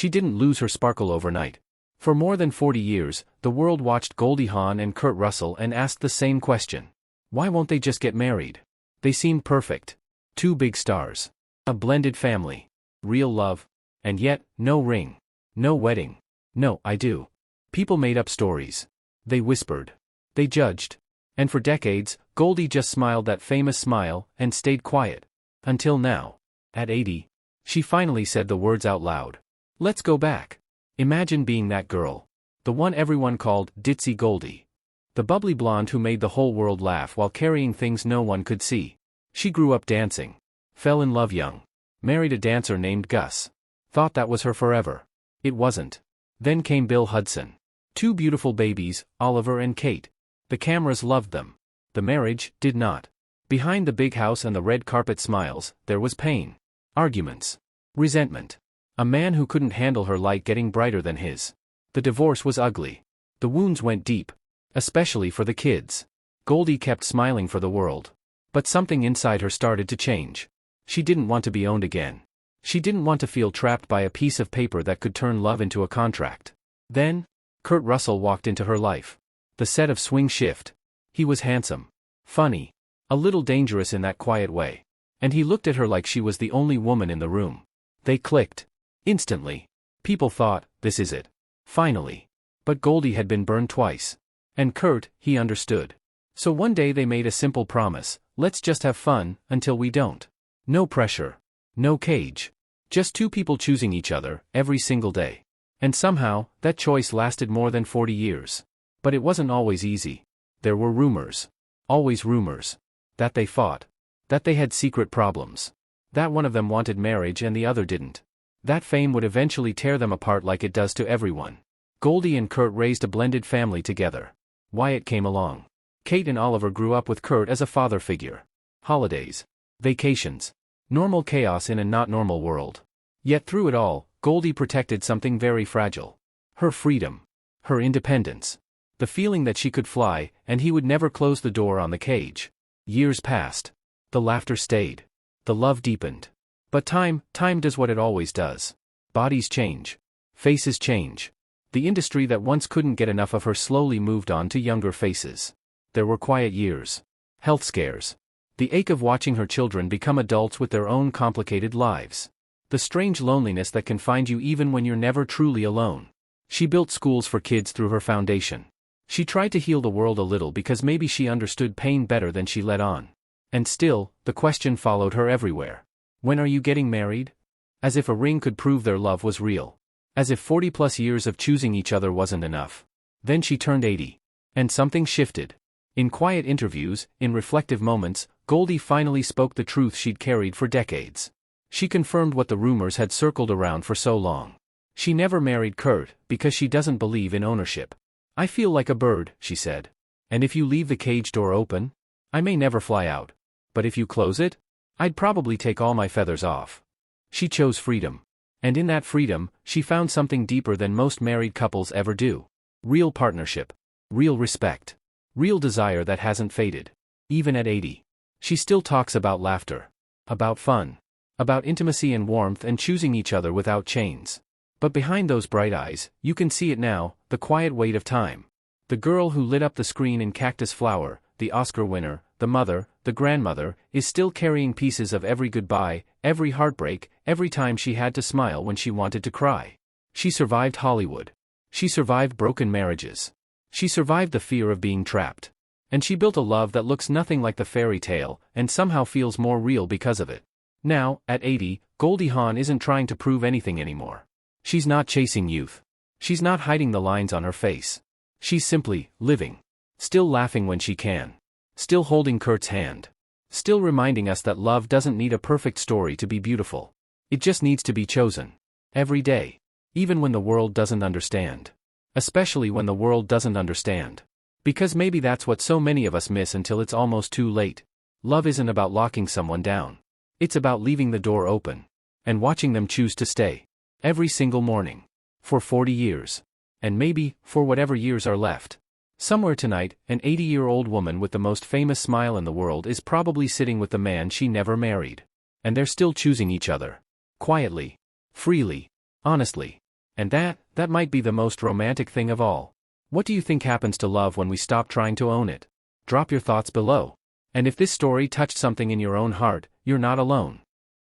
She didn't lose her sparkle overnight. For more than 40 years, the world watched Goldie Hawn and Kurt Russell and asked the same question. Why won't they just get married? They seemed perfect. Two big stars. A blended family. Real love. And yet, no ring. No wedding. No, I do. People made up stories. They whispered. They judged. And for decades, Goldie just smiled that famous smile and stayed quiet. Until now. At 80. She finally said the words out loud. Let's go back. Imagine being that girl. The one everyone called Ditzy Goldie. The bubbly blonde who made the whole world laugh while carrying things no one could see. She grew up dancing. Fell in love young. Married a dancer named Gus. Thought that was her forever. It wasn't. Then came Bill Hudson. Two beautiful babies, Oliver and Kate. The cameras loved them. The marriage did not. Behind the big house and the red carpet smiles, there was pain. Arguments. Resentment. A man who couldn't handle her light getting brighter than his. The divorce was ugly. The wounds went deep. Especially for the kids. Goldie kept smiling for the world. But something inside her started to change. She didn't want to be owned again. She didn't want to feel trapped by a piece of paper that could turn love into a contract. Then, Kurt Russell walked into her life. The set of Swing Shift. He was handsome. Funny. A little dangerous in that quiet way. And he looked at her like she was the only woman in the room. They clicked. Instantly. People thought, this is it. Finally. But Goldie had been burned twice. And Kurt, he understood. So one day they made a simple promise, let's just have fun, until we don't. No pressure. No cage. Just two people choosing each other, every single day. And somehow, that choice lasted more than 40 years. But it wasn't always easy. There were rumors. Always rumors. That they fought. That they had secret problems. That one of them wanted marriage and the other didn't. That fame would eventually tear them apart like it does to everyone. Goldie and Kurt raised a blended family together. Wyatt came along. Kate and Oliver grew up with Kurt as a father figure. Holidays. Vacations. Normal chaos in a not normal world. Yet through it all, Goldie protected something very fragile. Her freedom. Her independence. The feeling that she could fly, and he would never close the door on the cage. Years passed. The laughter stayed. The love deepened. But time does what it always does. Bodies change. Faces change. The industry that once couldn't get enough of her slowly moved on to younger faces. There were quiet years. Health scares. The ache of watching her children become adults with their own complicated lives. The strange loneliness that can find you even when you're never truly alone. She built schools for kids through her foundation. She tried to heal the world a little because maybe she understood pain better than she let on. And still, the question followed her everywhere. When are you getting married? As if a ring could prove their love was real. As if 40+ years of choosing each other wasn't enough. Then she turned 80. And something shifted. In quiet interviews, in reflective moments, Goldie finally spoke the truth she'd carried for decades. She confirmed what the rumors had circled around for so long. She never married Kurt, because she doesn't believe in ownership. I feel like a bird, she said. And if you leave the cage door open, I may never fly out. But if you close it, I'd probably take all my feathers off. She chose freedom. And in that freedom, she found something deeper than most married couples ever do. Real partnership. Real respect. Real desire that hasn't faded. Even at 80. She still talks about laughter. About fun. About intimacy and warmth and choosing each other without chains. But behind those bright eyes, you can see it now, the quiet weight of time. The girl who lit up the screen in Cactus Flower, the Oscar winner, the mother, the grandmother, is still carrying pieces of every goodbye, every heartbreak, every time she had to smile when she wanted to cry. She survived Hollywood. She survived broken marriages. She survived the fear of being trapped. And she built a love that looks nothing like the fairy tale, and somehow feels more real because of it. Now, at 80, Goldie Hawn isn't trying to prove anything anymore. She's not chasing youth. She's not hiding the lines on her face. She's simply living. Still laughing when she can. Still holding Kurt's hand. Still reminding us that love doesn't need a perfect story to be beautiful. It just needs to be chosen. Every day. Even when the world doesn't understand. Especially when the world doesn't understand. Because maybe that's what so many of us miss until it's almost too late. Love isn't about locking someone down. It's about leaving the door open. And watching them choose to stay. Every single morning. For 40 years. And maybe, for whatever years are left. Somewhere tonight, an 80-year-old woman with the most famous smile in the world is probably sitting with the man she never married. And they're still choosing each other. Quietly. Freely. Honestly. And that might be the most romantic thing of all. What do you think happens to love when we stop trying to own it? Drop your thoughts below. And if this story touched something in your own heart, you're not alone.